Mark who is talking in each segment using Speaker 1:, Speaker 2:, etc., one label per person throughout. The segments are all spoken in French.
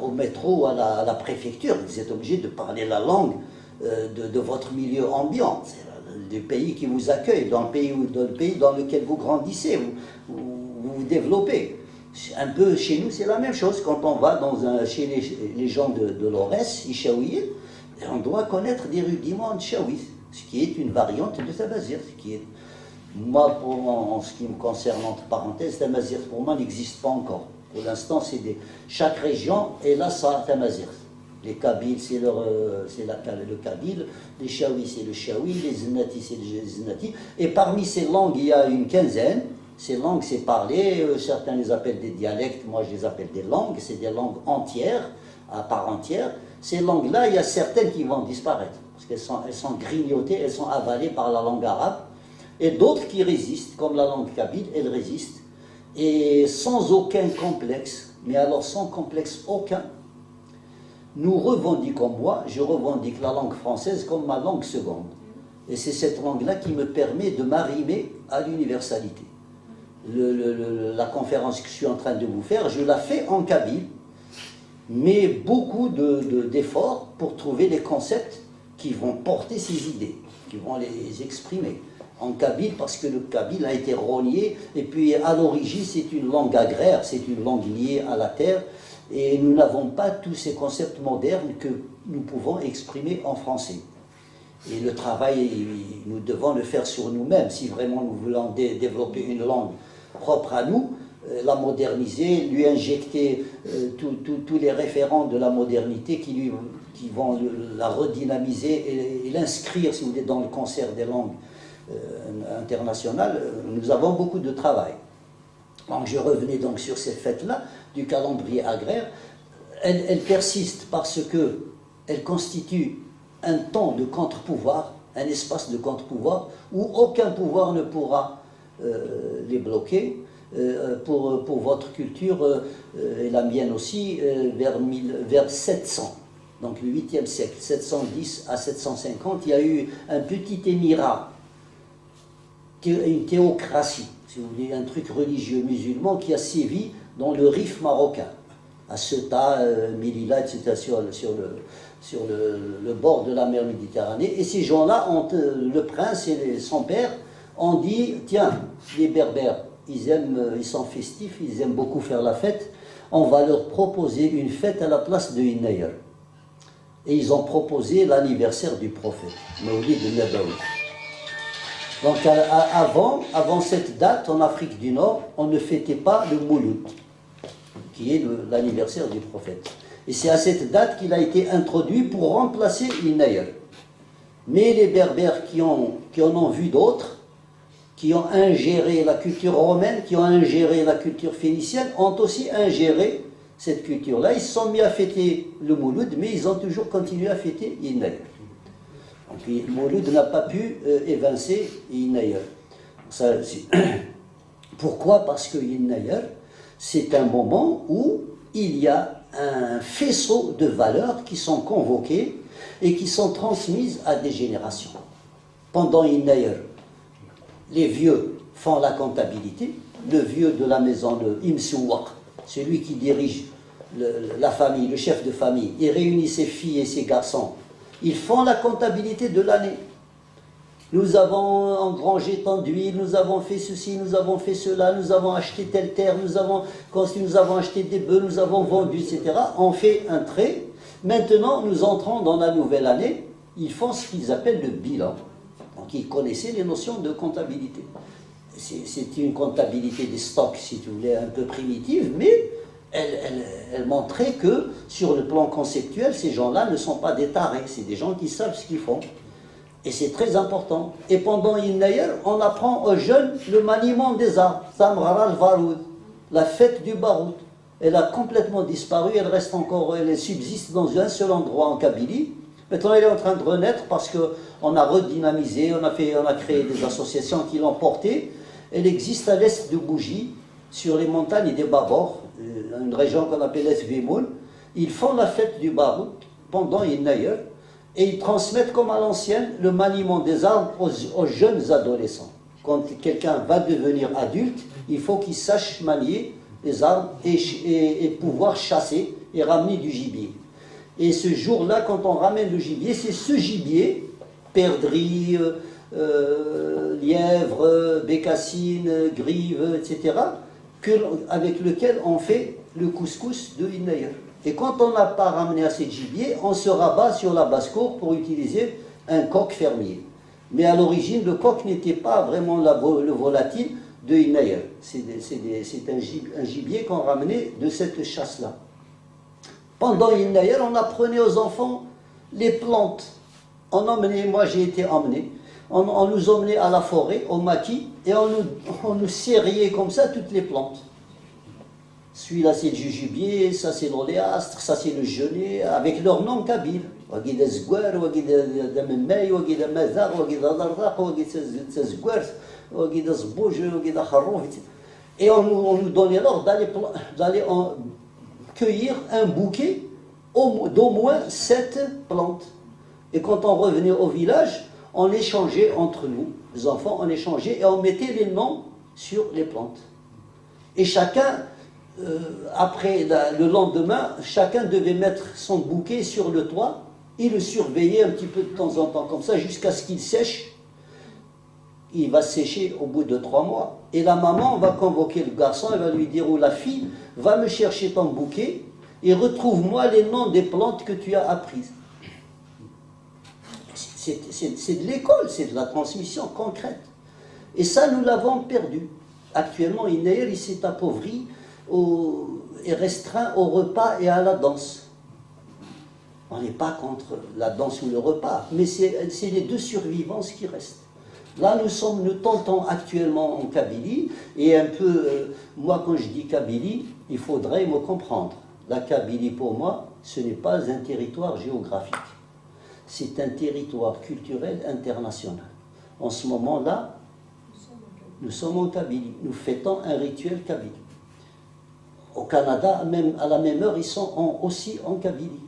Speaker 1: au métro, à la préfecture, vous êtes obligé de parler la langue de votre milieu ambiant. C'est du pays qui vous accueille, dans le pays dans lequel vous grandissez, vous développez. Un peu chez nous, c'est la même chose. Quand on va chez les gens de l'Aurès, Ishaouier, on doit connaître des rudiments de Chaouis, ce qui est une variante de Tamazir. Moi, en ce qui me concerne, entre parenthèses, Tamazir, pour moi, n'existe pas encore. Pour l'instant, chaque région est là sa Tamazir. Les Kabyles, c'est le Kabyle, les Chaouis, c'est le Chaoui, les Zenati, c'est le Zenati. Et parmi ces langues, il y a une quinzaine. Ces langues, c'est parlé, certains les appellent des dialectes, moi je les appelle des langues, c'est des langues entières, à part entière. Ces langues-là, il y a certaines qui vont disparaître, parce qu'elles sont grignotées, elles sont avalées par la langue arabe, et d'autres qui résistent, comme la langue kabyle, elles résistent, et sans aucun complexe, mais alors sans complexe aucun, nous revendiquons, moi, je revendique la langue française comme ma langue seconde. Et c'est cette langue-là qui me permet de m'arrimer à l'universalité. La conférence que je suis en train de vous faire, je la fais en kabyle, mais beaucoup d'efforts pour trouver les concepts qui vont porter ces idées, qui vont les exprimer en kabyle, parce que le kabyle a été rogné, et puis à l'origine c'est une langue agraire, c'est une langue liée à la terre, et nous n'avons pas tous ces concepts modernes que nous pouvons exprimer en français. Et le travail, nous devons le faire sur nous-mêmes, si vraiment nous voulons développer une langue propre à nous, la moderniser, lui injecter tous les référents de la modernité qui vont la redynamiser et l'inscrire, si vous voulez, dans le concert des langues internationales. Nous avons beaucoup de travail. Donc je revenais donc sur ces fêtes-là du calendrier agraire. Elles persistent parce qu'elles constituent un temps de contre-pouvoir, un espace de contre-pouvoir où aucun pouvoir ne pourra les bloquer. Pour votre culture et la mienne aussi, vers 700, donc le 8e siècle, 710 à 750, il y a eu un petit émirat, une théocratie, si vous voulez, un truc religieux musulman qui a sévi dans le Rif marocain, à Ceuta, Melilla, etc., sur le bord de la mer Méditerranée. Et ces gens-là, le prince et son père, ont dit, tiens, les Berbères, ils sont festifs, ils aiment beaucoup faire la fête, on va leur proposer une fête à la place de Inayr. Et ils ont proposé l'anniversaire du prophète, Mawlid al-Nabawi. Donc avant cette date, en Afrique du Nord, on ne fêtait pas le Mouloud, qui est l'anniversaire du prophète. Et c'est à cette date qu'il a été introduit pour remplacer Inayr. Mais les Berbères qui en ont vu d'autres, qui ont ingéré la culture romaine, qui ont ingéré la culture phénicienne, ont aussi ingéré cette culture-là. Ils se sont mis à fêter le Mouloud, mais ils ont toujours continué à fêter Inayr. Donc le Mouloud n'a pas pu évincer Inayr. Pourquoi? Parce que Inayr, c'est un moment où il y a un faisceau de valeurs qui sont convoquées et qui sont transmises à des générations. Pendant Inayr, les vieux font la comptabilité, le vieux de la maison, le Imsouwak, celui qui dirige la famille, le chef de famille, il réunit ses filles et ses garçons, ils font la comptabilité de l'année. Nous avons engrangé tant d'huile, nous avons fait ceci, nous avons fait cela, nous avons acheté telle terre, nous avons acheté des bœufs, nous avons vendu, etc. On fait un trait. Maintenant, nous entrons dans la nouvelle année, ils font ce qu'ils appellent le bilan. Donc ils connaissaient les notions de comptabilité. C'est une comptabilité des stocks, si tu voulais, un peu primitive, mais elle montrait que, sur le plan conceptuel, ces gens-là ne sont pas des tarés, c'est des gens qui savent ce qu'ils font. Et c'est très important. Et pendant Inayr, on apprend aux jeunes le maniement des armes, Samrar al-Varoud, la fête du Baroud. Elle a complètement disparu, elle subsiste dans un seul endroit en Kabylie. Maintenant, elle est en train de renaître parce qu'on a redynamisé, on a créé des associations qui l'ont portée. Elle existe à l'est de Bougie, sur les montagnes des Babor, une région qu'on appelle Esvimoul. Ils font la fête du Baroud pendant Inayr et ils transmettent comme à l'ancienne le maniement des armes aux jeunes adolescents. Quand quelqu'un va devenir adulte, il faut qu'il sache manier les armes et pouvoir chasser et ramener du gibier. Et ce jour-là, quand on ramène le gibier, c'est ce gibier, perdrix, lièvre, bécassine, grive, etc., avec lequel on fait le couscous de Innayer. Et quand on n'a pas ramené assez de gibier, on se rabat sur la basse-cour pour utiliser un coq fermier. Mais à l'origine, le coq n'était pas vraiment le volatile de Innayer. C'est un gibier qu'on ramenait de cette chasse-là. Pendant Innayer, on apprenait aux enfants les plantes. Moi j'ai été emmené, on nous emmenait à la forêt, au maquis, et on nous serriait comme ça toutes les plantes. Celui-là c'est le jujubie, ça c'est l'oléastre, ça c'est le genêt, avec leur nom kabyle. Et on nous donnait l'ordre d'aller cueillir un bouquet d'au moins 7 plantes. Et quand on revenait au village, on échangeait entre nous, les enfants, on échangeait et on mettait les noms sur les plantes. Et chacun, après le lendemain, chacun devait mettre son bouquet sur le toit et le surveiller un petit peu de temps en temps, comme ça, jusqu'à ce qu'il sèche. Il va sécher au bout de 3 mois. Et la maman va convoquer le garçon, elle va lui dire, ou la fille, va me chercher ton bouquet et retrouve-moi les noms des plantes que tu as apprises. C'est de l'école, c'est de la transmission concrète. Et ça, nous l'avons perdu. Actuellement, Innayer, il s'est appauvri et restreint au repas et à la danse. On n'est pas contre la danse ou le repas, mais c'est les deux survivances qui restent. Là, nous tentons actuellement en Kabylie, et un peu, moi quand je dis Kabylie, il faudrait me comprendre. La Kabylie, pour moi, ce n'est pas un territoire géographique. C'est un territoire culturel international. En ce moment-là, nous sommes en Kabylie. Nous fêtons un rituel Kabylie. Au Canada, même à la même heure, ils sont aussi en Kabylie.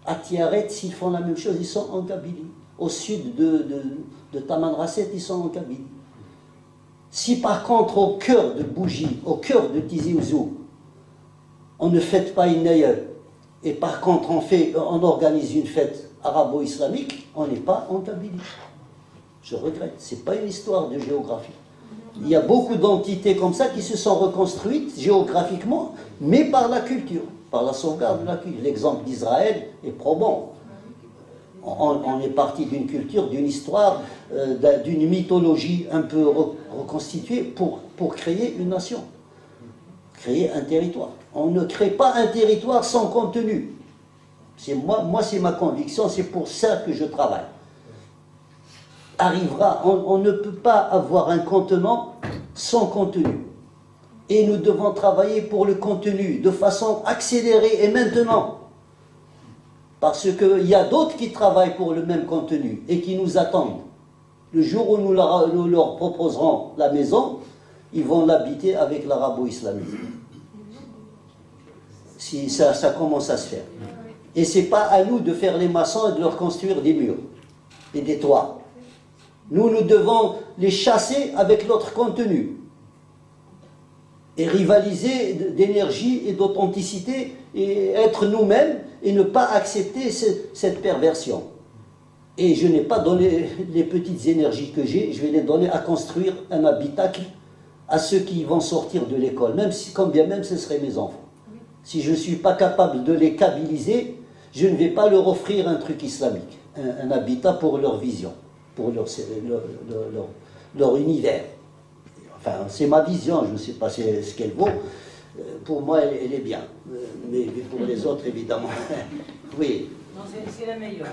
Speaker 1: À Tiaret, s'ils font la même chose, ils sont en Kabylie. Au sud de Tamanrasset, ils sont en Kabylie. Si par contre, au cœur de Bougie, au cœur de Tizi Ouzou, on ne fête pas Innayer, et par contre on organise une fête arabo-islamique, on n'est pas en Kabylie. Je regrette, ce n'est pas une histoire de géographie. Il y a beaucoup d'entités comme ça qui se sont reconstruites géographiquement, mais par la culture, par la sauvegarde de la culture. L'exemple d'Israël est probant. On est parti d'une culture, d'une histoire, d'une mythologie un peu reconstituée pour créer une nation, créer un territoire. On ne crée pas un territoire sans contenu. Moi c'est ma conviction, c'est pour ça que je travaille. On ne peut pas avoir un contenant sans contenu. Et nous devons travailler pour le contenu de façon accélérée et maintenant. Parce qu'il y a d'autres qui travaillent pour le même contenu et qui nous attendent. Le jour où nous leur proposerons la maison, ils vont l'habiter avec l'arabo-islamisme. Si ça commence à se faire. Et ce n'est pas à nous de faire les maçons et de leur construire des murs et des toits. Nous devons les chasser avec notre contenu. Et rivaliser d'énergie et d'authenticité et être nous-mêmes et ne pas accepter cette perversion. Et je n'ai pas donné les petites énergies que j'ai, je vais les donner à construire un habitacle à ceux qui vont sortir de l'école, quand bien même ce seraient mes enfants. Si je ne suis pas capable de les kabyliser, je ne vais pas leur offrir un truc islamique, un habitat pour leur vision, pour leur univers. Enfin, c'est ma vision, je ne sais pas ce qu'elle vaut. Pour moi, elle est bien. Mais pour les autres, évidemment, oui.
Speaker 2: Non, c'est la meilleure.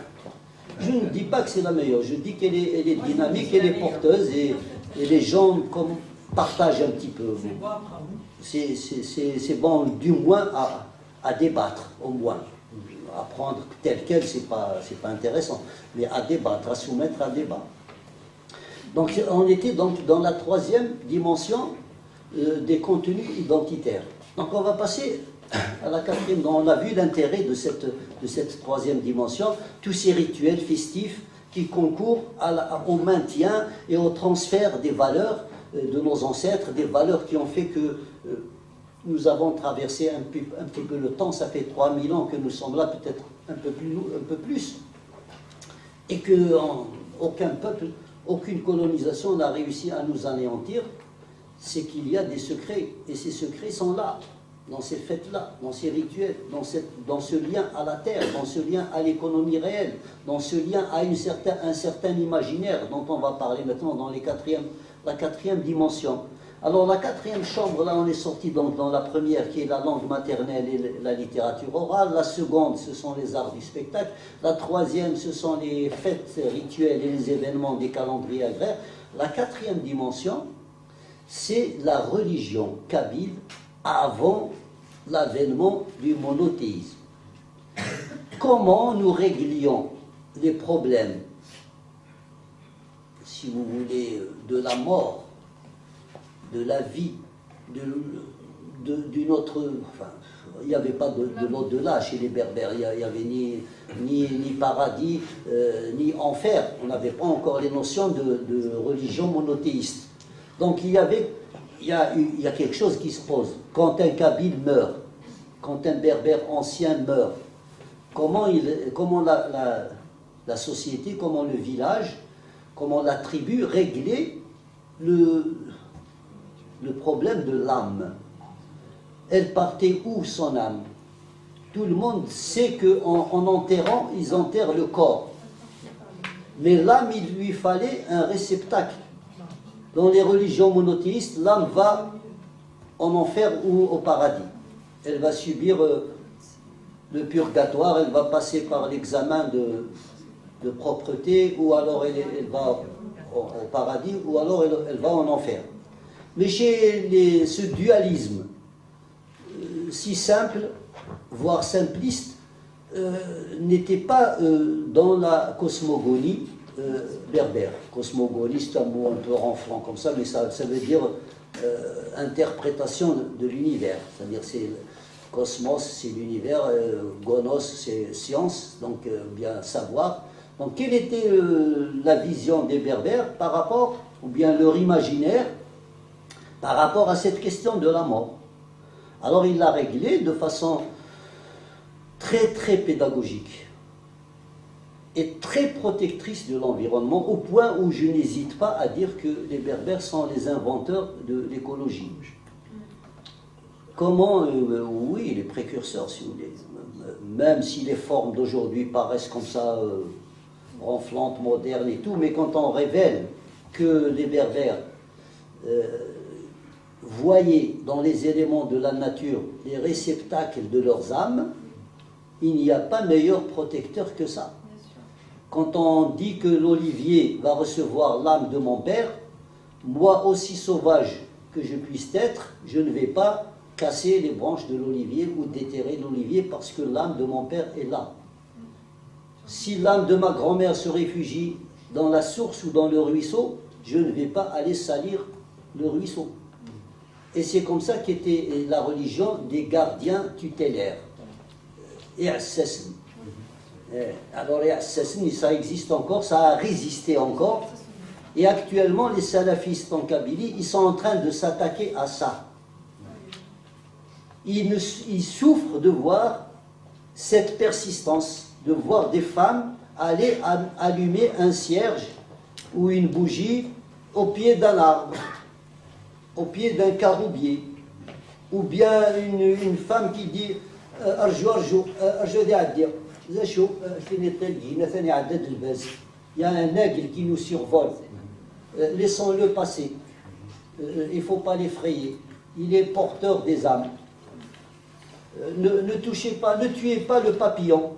Speaker 1: Je ne dis pas que c'est la meilleure, je dis qu'elle est dynamique, elle est porteuse et les gens partagent un petit peu. C'est bon du moins à débattre, au moins. À prendre tel quel, c'est pas intéressant, mais à débattre, à soumettre à débat. Donc on était donc dans la troisième dimension des contenus identitaires. Donc on va passer à la quatrième. Donc on a vu l'intérêt de cette troisième dimension, tous ces rituels festifs qui concourent au maintien et au transfert des valeurs de nos ancêtres, des valeurs qui ont fait que nous avons traversé un petit peu le temps, ça fait 3000 ans que nous sommes là, peut-être un peu plus, et que aucun peuple, aucune colonisation n'a réussi à nous anéantir, c'est qu'il y a des secrets, et ces secrets sont là, dans ces fêtes-là, dans ces rituels, dans ce lien à la terre, dans ce lien à l'économie réelle, dans ce lien à un certain imaginaire dont on va parler maintenant dans la quatrième dimension. Alors la quatrième chambre, là on est sorti donc dans la première qui est la langue maternelle et la littérature orale, la seconde ce sont les arts du spectacle, la troisième ce sont les fêtes rituelles et les événements des calendriers agraires, la quatrième dimension c'est la religion kabyle avant l'avènement du monothéisme. Comment nous réglions les problèmes, si vous voulez, de la mort, de la vie, d'une autre... Enfin, il n'y avait pas de l'au-delà chez les Berbères, il n'y avait ni paradis, ni enfer. On n'avait pas encore les notions de religion monothéiste. Donc il y a quelque chose qui se pose. Quand un Kabyle meurt, quand un Berbère ancien meurt, comment la société, comment le village, comment la tribu réglait le problème de l'âme. Elle partait où son âme? Tout le monde sait qu'en enterrant, ils enterrent le corps. Mais l'âme, il lui fallait un réceptacle. Dans les religions monothéistes, l'âme va en enfer ou au paradis. Elle va subir le purgatoire, elle va passer par l'examen de propreté, ou alors elle va au paradis, ou alors elle va en enfer. Mais chez ce dualisme si simple, voire simpliste, n'était pas dans la cosmogonie berbère. Cosmogonie, c'est un mot un peu renflant comme ça, mais ça veut dire interprétation de l'univers. C'est-à-dire, cosmos, c'est l'univers, gonos, c'est science, donc bien savoir. Donc, quelle était la vision des Berbères par rapport, ou bien leur imaginaire, par rapport à cette question de la mort? Alors, il l'a réglé de façon très, très pédagogique et très protectrice de l'environnement, au point où je n'hésite pas à dire que les Berbères sont les inventeurs de l'écologie. Comment, oui, les précurseurs, si vous voulez, même si les formes d'aujourd'hui paraissent comme ça, ronflantes, modernes et tout, mais quand on révèle que les Berbères voyaient dans les éléments de la nature les réceptacles de leurs âmes, il n'y a pas meilleur protecteur que ça. Quand on dit que l'olivier va recevoir l'âme de mon père, moi, aussi sauvage que je puisse être, je ne vais pas casser les branches de l'olivier ou déterrer l'olivier parce que l'âme de mon père est là. Si l'âme de ma grand-mère se réfugie dans la source ou dans le ruisseau, je ne vais pas aller salir le ruisseau. Et c'est comme ça qu'était la religion des gardiens tutélaires. Et Assassin. Alors, Assassin, ça existe encore, ça a résisté encore. Et actuellement, les salafistes en Kabylie, ils sont en train de s'attaquer à ça. Ils souffrent de voir cette persistance, de voir des femmes aller allumer un cierge ou une bougie au pied d'un arbre, au pied d'un caroubier, ou bien une femme qui dit il y a un aigle qui nous survole, laissons-le passer, il ne faut pas l'effrayer, il est porteur des âmes. Ne touchez pas, ne tuez pas le papillon.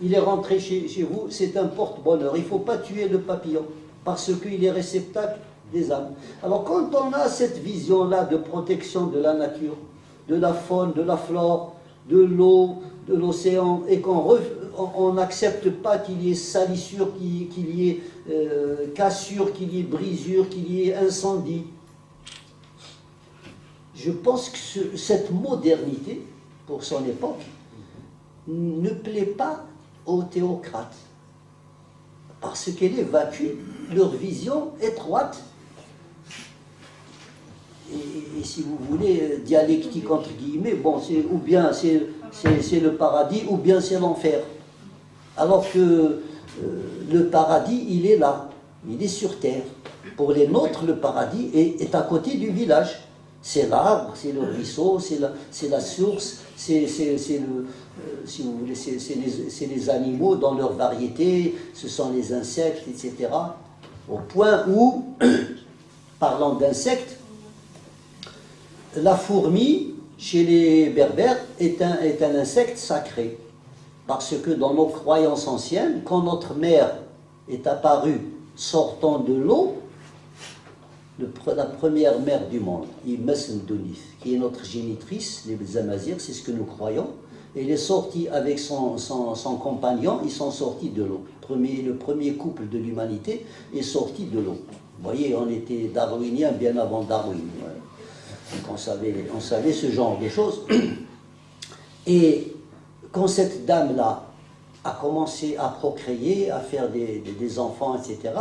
Speaker 1: Il est rentré chez vous, c'est un porte-bonheur. Il ne faut pas tuer le papillon, parce qu'il est réceptacle des âmes. Alors quand on a cette vision-là de protection de la nature, de la faune, de la flore, de l'eau, de l'océan, et qu'on n'accepte pas qu'il y ait salissure, qu'il y ait cassure, qu'il y ait brisure, qu'il y ait incendie, je pense que cette modernité, pour son époque, ne plaît pas aux théocrates, parce qu'elle évacue leur vision étroite et si vous voulez, dialectique entre guillemets, bon, ou bien c'est le paradis, ou bien c'est l'enfer. Alors que le paradis, il est là, il est sur terre. Pour les nôtres, le paradis est à côté du village. C'est l'arbre, c'est le ruisseau, c'est la source, c'est si vous voulez, c'est les animaux dans leur variété, ce sont les insectes, etc. Au point où, parlant d'insectes, la fourmi, chez les Berbères, est un insecte sacré. Parce que dans nos croyances anciennes, quand notre mère est apparue sortant de l'eau, la première mère du monde, qui est notre génitrice, les Amazirs, c'est ce que nous croyons, elle est sortie avec son compagnon, ils sont sortis de l'eau. Le premier couple de l'humanité est sorti de l'eau. Vous voyez, on était darwiniens bien avant Darwin. Donc on savait ce genre de choses. Et quand cette dame-là a commencé à procréer, à faire des enfants, etc.,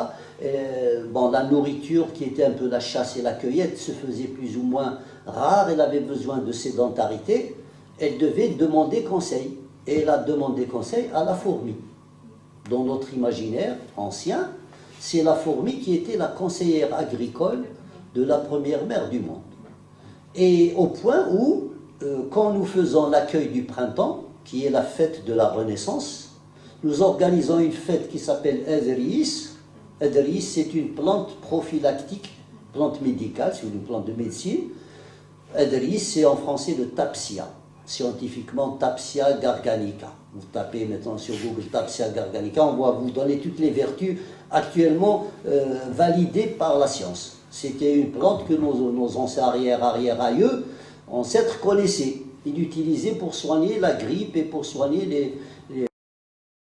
Speaker 1: bon, la nourriture qui était un peu la chasse et la cueillette se faisait plus ou moins rare, elle avait besoin de sédentarité, elle devait demander conseil. Et elle a demandé conseil à la fourmi. Dans notre imaginaire ancien, c'est la fourmi qui était la conseillère agricole de la première mère du monde. Et au point où, quand nous faisons l'accueil du printemps, qui est la fête de la Renaissance, nous organisons une fête qui s'appelle Edris. Edris, c'est une plante prophylactique, plante médicale, c'est une plante de médecine. Edris, c'est en français le Tapsia, scientifiquement Tapsia garganica. Vous tapez maintenant sur Google Tapsia garganica, on va vous donner toutes les vertus actuellement validées par la science. C'était une plante que nos anciens ancêtres connaissaient. Ils l'utilisaient pour soigner la grippe et pour soigner les